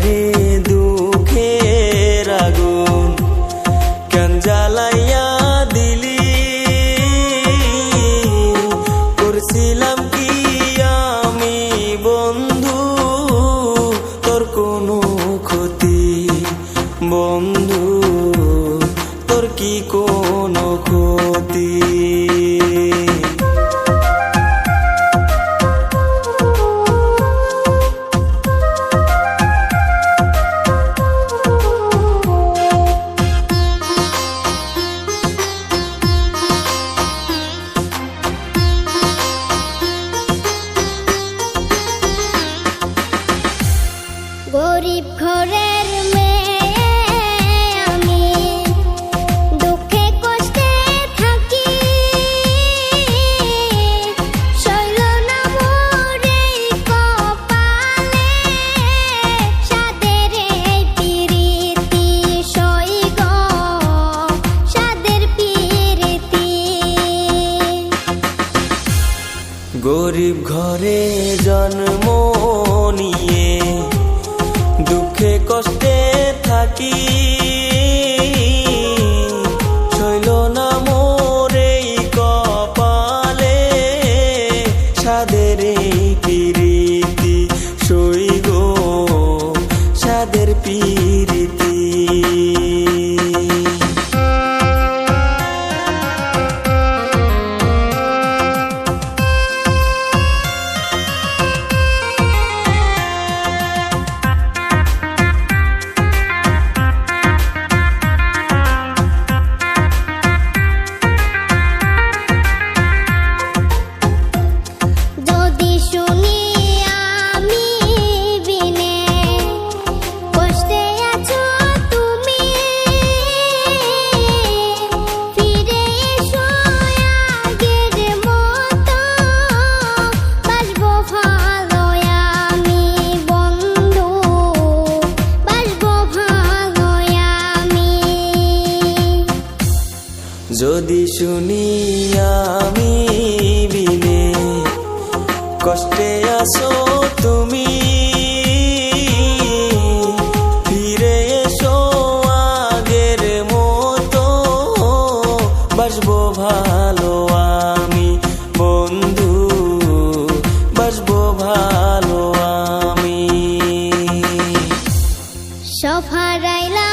ঘরে দুঃখের আগুন কেন জ্বালাইয়া দিলি? করছিলাম কি আমি বন্ধু তোর কোনো ক্ষতি? বন্ধু তোর কি কোনো ক্ষতি? গরিব ঘরের মেয়ে আমি, দুঃখে কষ্টে থাকি, সইল না মোর এই কপালে সাদের এই পিরিতি, সই গো সাদের পিরিতি। গরিব ঘরে জন্ম নিয়ে দুঃখে কষ্টে থাকি, সইল না মোর এই কপালে সাদের এই পিরিতি, সই গো সাদের পিরিতি। যদি শুনি আমি বিনে কষ্টে আছো তুমি, ফিরে এসো আগের মতো, বাসবো ভালো আমি বন্ধু, বাসবো ভালো আমি। যদি শুনি আমি বিনে কষ্টে আছো তুমি, ফিরে এসো আগের মতো, বাসবো ভালো আমি বন্ধু, বাসবো ভালো আমি। সব হারাইলাম